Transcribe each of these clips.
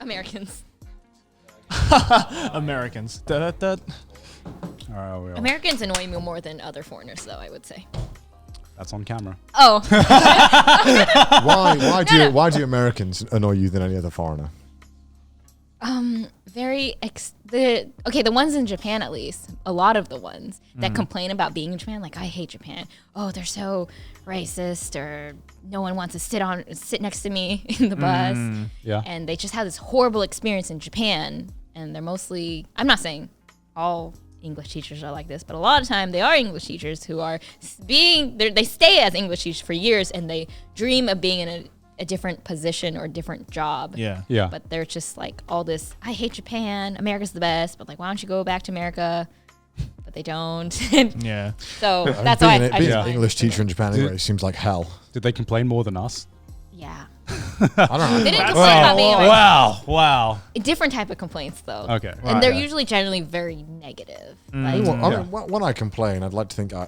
Americans. Americans. Da-da-da. Americans annoy me more than other foreigners, though, I would say. That's on camera. Oh. Why do Americans annoy you than any other foreigner? The ones in Japan, at least, a lot of the ones that complain about being in Japan, like, I hate Japan. Oh, they're so racist, or no one wants to sit next to me in the bus. Yeah. And they just have this horrible experience in Japan, and they're mostly, I'm not saying all English teachers are like this, but a lot of time they are English teachers who are they stay as English teachers for years, and they dream of being in a different position or different job. Yeah. But they're just like all this, I hate Japan, America's the best, but like, why don't you go back to America? But they don't. Yeah. So that's why being an English teacher in Japan anyway seems like hell. Did they complain more than us? Yeah. I don't know. They didn't complain about being American. Wow. A different type of complaints, though. Okay. And they're usually generally very negative. Like, When I complain, I'd like to think I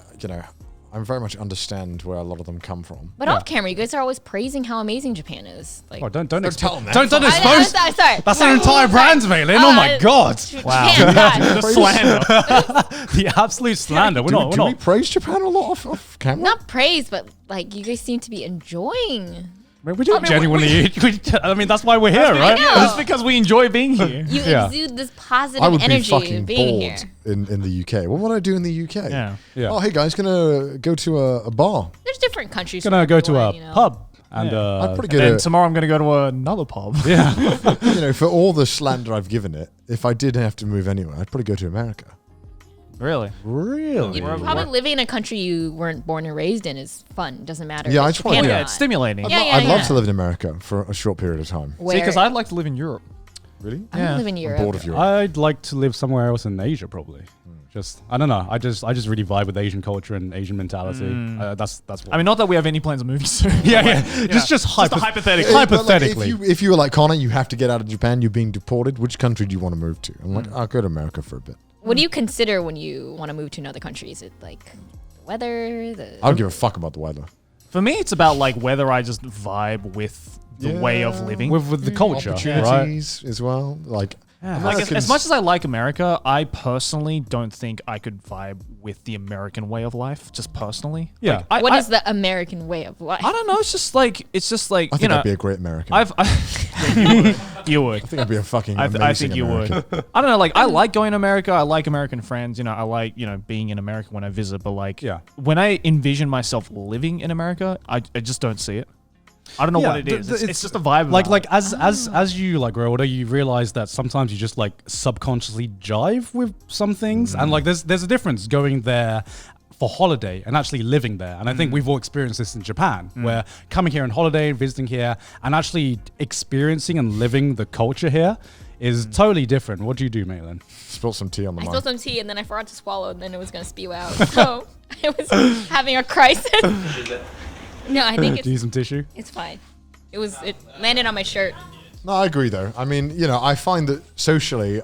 very much understand where a lot of them come from. but off camera, you guys are always praising how amazing Japan is. Like, Oh, don't tell them that. Don't I'm expose. sorry. That's an entire brand, Maylin. Oh my god. Japan, God. The slander. The absolute slander. We're Do we not. praise Japan a lot off camera? Not praise, but like, you guys seem to be enjoying. We do genuinely. I mean, that's why we're here, I right? know. It's because we enjoy being here. You Yeah. exude this positive I would be energy fucking of being here. bored in the UK. What would I do in the UK? Yeah. Oh, hey guys, gonna go to a bar. There's different countries. Gonna for go to everyone, a you know. pub and I'd probably go And to, tomorrow I'm going to go to another pub. yeah. for all the slander I've given it, if I did have to move anywhere, I'd probably go to America. Really? Really? Probably living in a country you weren't born and raised in is fun. Doesn't matter. Yeah, if I it's just wanna- Japan or Yeah, not. it's stimulating. Yeah, I'd love to live in America for a short period of time. Where, See, because I'd like to live in Europe. Really? I Yeah. live in I'm Europe. bored of Europe. I'd like to live somewhere else in Asia, probably. Just I don't know. I just really vibe with Asian culture and Asian mentality. That's what. I mean, not that we have any plans of moving soon. yeah. Just hypothetically. But, like, Hypothetically. if you were like, Connor, you have to get out of Japan, you're being deported, which country do you want to move to? I'm like, I'll go to America for a bit. What do you consider when you want to move to another country? Is it like the weather? I don't give a fuck about the weather. For me, it's about like whether I just vibe with the way of living. with the culture, right? Opportunities as well. Like, Like as much as I like America, I personally don't think I could vibe with the American way of life. Just personally, Yeah. Like, What is the American way of life? I don't know. It's just like I think I'd be a great American. you would. I think I'd be a fucking I amazing think you American. would. I don't know. Like, I like going to America. I like American friends. You know, I like, being in America when I visit. But like, when I envision myself living in America, I just don't see it. I don't know what it is. It's just a vibe. Like as you like grow older, you realize that sometimes you just like subconsciously jive with some things, and like there's a difference going there for holiday and actually living there. And I think we've all experienced this in Japan, where coming here on holiday, visiting here, and actually experiencing and living the culture here is totally different. What do you do, Maylin? Spilt some tea on the I mic. spilled some tea and then I forgot to swallow and then it was going to spew out. So I was having a crisis. No, I think Do you need some tissue? it's fine. It landed on my shirt. No, I agree though. I mean, I find that socially,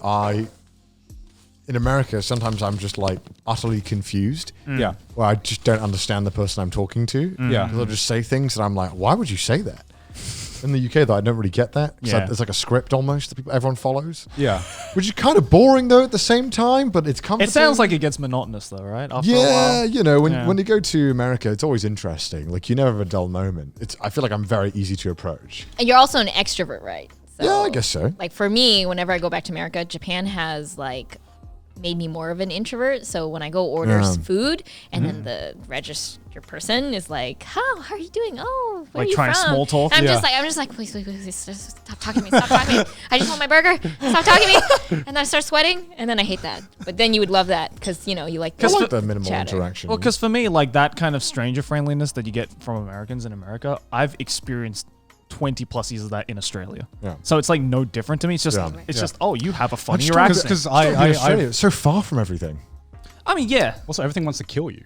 in America, sometimes I'm just like utterly confused. Yeah. Where I just don't understand the person I'm talking to. Yeah. They'll just say things and I'm like, why would you say that? In the UK though, I don't really get that. Yeah. There's like a script almost that everyone follows. Yeah. Which is kind of boring though at the same time, but it's comforting. it sounds like it gets monotonous though, right? After a while. Yeah, when you go to America, it's always interesting. Like you never have a dull moment. I feel like I'm very easy to approach. And you're also an extrovert, right? So, Yeah, I guess so. Like for me, whenever I go back to America, Japan has like made me more of an introvert. So when I go order food and then the register person is like, how are you doing? Oh, where Like are you trying from? small talk? And Yeah. I'm just like, please, just stop talking to me. Stop talking to me. I just want my burger. Stop talking to me. And then I start sweating and then I hate that. But then you would love that because, you like I like the minimal chatter. interaction. Well, because for me, like that kind of stranger friendliness that you get from Americans in America, I've experienced 20 plus years of that in Australia. Yeah. So it's like no different to me. It's just, oh, you have a funnier accent. Because Australia, it's so far from everything. I mean, yeah. also everything wants to kill you.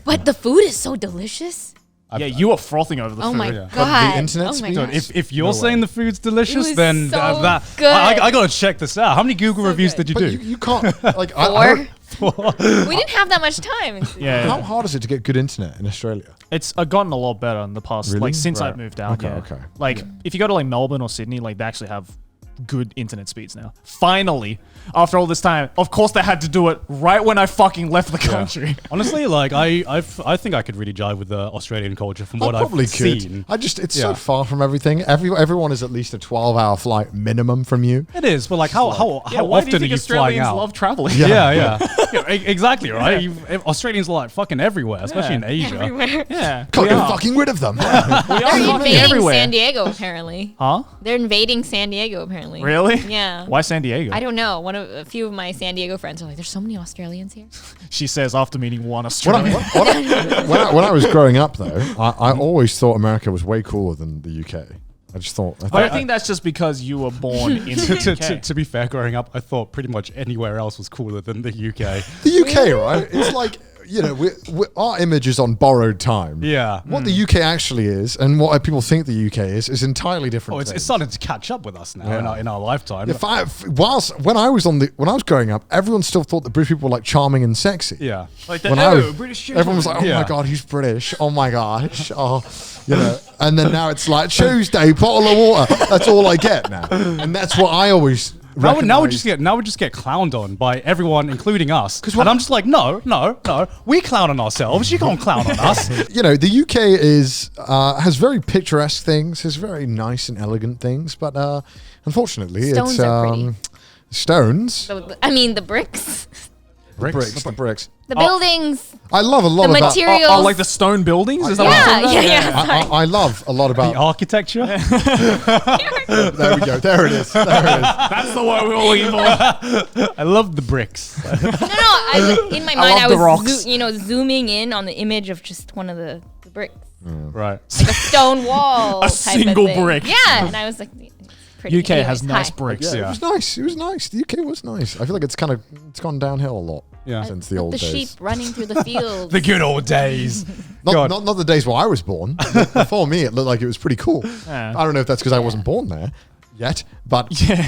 But the food is so delicious. Yeah, you are frothing over the Oh food. my yeah. God. But the internet oh my speed? gosh. If you're No saying way. the food's delicious, It was then so that good. I gotta check this out. How many Google So reviews good. did you But do? you can't, like, Four. We didn't have that much time. Yeah. how hard is it to get good internet in Australia? It's gotten a lot better in the past, Really? like since Right. I've moved out. Okay, yeah. okay. Like if you go to like Melbourne or Sydney, like they actually have good internet speeds now. Finally, after all this time, of course they had to do it right when I fucking left the country. Honestly, like I think I could really jive with the Australian culture from what I've seen. It's so far from everything. Everyone is at least a 12-hour flight minimum from you. It is, but like how why often do you are think you flying Australians out? love traveling? Yeah, exactly, right? Australians are like fucking everywhere, especially in Asia. Everywhere. Yeah. Can't get fucking rid of them. We are They're fucking invading everywhere. San Diego, apparently. Huh? They're invading San Diego, apparently. Really? Yeah. Why San Diego? I don't know. A few of my San Diego friends are like, "There's so many Australians here." She says after meeting one When Australian. I was growing up, though, I always thought America was way cooler than the UK. I just thought. But I think that's just because you were born in the UK. To be fair, growing up, I thought pretty much anywhere else was cooler than the UK. The UK, right? It's like, our image is on borrowed time. Yeah. What the UK actually is and what people think the UK is entirely different. Oh, it's things. starting to catch up with us now in our lifetime. When I was growing up, everyone still thought that British people were like charming and sexy. Yeah. Like British. Everyone was like, "Oh Yeah. my god, he's British! Oh my gosh!" And then now it's like Tuesday, bottle of water. That's all I get now, and that's what I always. Now we recognize. just get clowned on by everyone, including us. And I'm just like, no, we clown on ourselves. You can't clown on us. The UK has very picturesque things, has very nice and elegant things, but unfortunately, Stones are pretty. Stones. So, the bricks, The bricks. the buildings, I love a lot the about. materials. Oh, like the stone buildings? Is that what you're talking about? yeah. I love a lot The about. architecture. There we go. There it is. That's the word we were looking for. I love the bricks. No. In my mind, love I the was rocks. zooming in on the image of just one of the bricks, Right. like a stone wall, A type single of thing. brick. Yeah, and I was like, it's pretty. UK has nice hi. bricks. Yeah, it was nice. The UK was nice. I feel like it's gone downhill a lot. Yeah. Since the With old the days. sheep running through the fields. The good old days. God. Not the days where I was born. Before me, it looked like it was pretty cool. Yeah. I don't know if that's because I wasn't born there yet, but Yeah.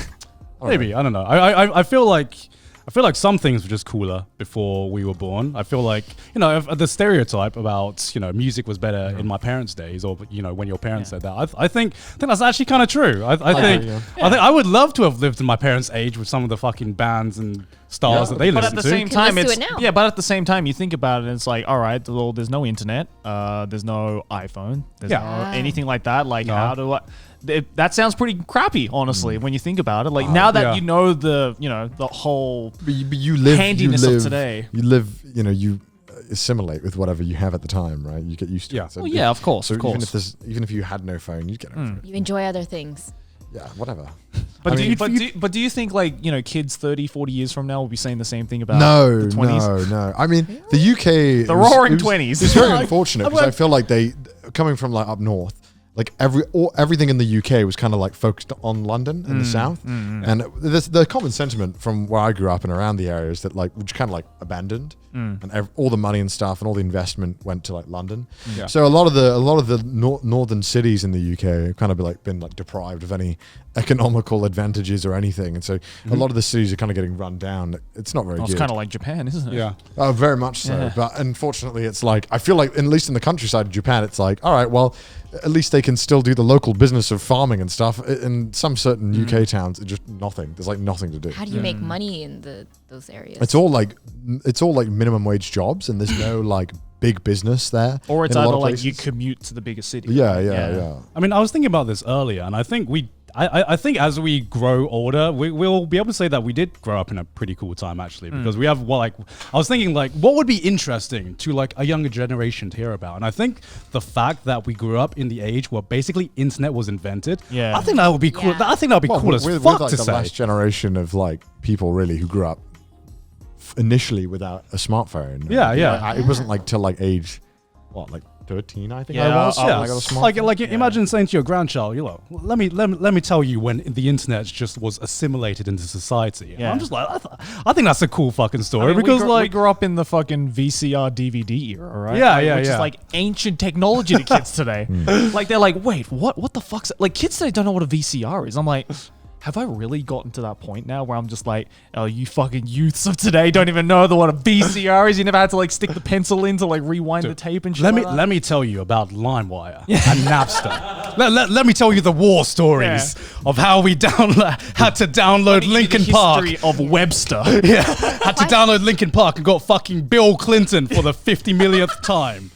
Maybe, I don't know. I feel like some things were just cooler before we were born. I feel like, the stereotype about, music was better in my parents' days, or, when your parents said that. I think that's actually kind of true. I think I would love to have lived in my parents' age with some of the fucking bands and stars that they But listen at to. the same time, listen it's to it now. yeah. But at the same time, you think about it, and it's like, all right, well, there's no internet, there's no iPhone, there's no anything like that. Like, how do I? That sounds pretty crappy, honestly, when you think about it. Like now that you know the whole But you live handiness of today. You live, you assimilate with whatever you have at the time, right? You get used to it. So Well, yeah, of course, So of course. even if you had no phone, you'd get over it. You enjoy other things. Yeah, whatever. But, I do you think like kids 30, 40 years from now will be saying the same thing about No, the 20s? no. I mean, the UK, The roaring 20s. It's very unfortunate because I feel like they, coming from like up north, like everything in the UK was kind of like focused on London and the south, and the common sentiment from where I grew up and around the area is that like we're just kind of like abandoned, and all the money and stuff and all the investment went to like London. Yeah. So a lot of the northern cities in the UK have kind of been deprived of any economical advantages or anything, and so a lot of the cities are kind of getting run down. It's not very Well, good. it's kind of like Japan, isn't it? Yeah. Oh, very much so. Yeah. But unfortunately, it's like, I feel like, at least in the countryside of Japan, it's like, all right, well, at least they can still do the local business of farming and stuff. In some certain UK towns, it's just nothing. There's like nothing to do. How do you make money in those areas? It's all like minimum wage jobs, and there's no like big business there. Or it's in a lot either of like places. you commute to the bigger city. Yeah. I mean, I was thinking about this earlier, and I think I think as we grow older, we'll be able to say that we did grow up in a pretty cool time, actually, because we have I was thinking what would be interesting to like a younger generation to hear about, and I think the fact that we grew up in the age where basically internet was invented, Yeah. I think that would be cool. Yeah. I think that would be cool as with fuck like to the say. last generation of like people really who grew up initially without a smartphone. Yeah. It wasn't like till like age, like 13, I think Yeah, I was. I Yeah, when I got a smartphone. like imagine saying to your grandchild, let me tell you when the internet just was assimilated into society. And Yeah. I'm just like, I think that's a cool fucking story I mean, because we grew up in the fucking VCR DVD era, right? Yeah, Like, yeah, which yeah. is like ancient technology to kids today. Like they're like, wait, what the fuck's like? Kids today don't know what a VCR is. I'm like, have I really gotten to that point now where I'm just like, oh, you fucking youths of today don't even know what a VCR is. You never had to like stick the pencil in to like rewind the tape and shit. Let me tell you about LimeWire and Napster. let me tell you the war stories of how we had to download Linkin Park. History of Webster. Yeah, had to download Linkin Park and got fucking Bill Clinton for the 50 millionth time.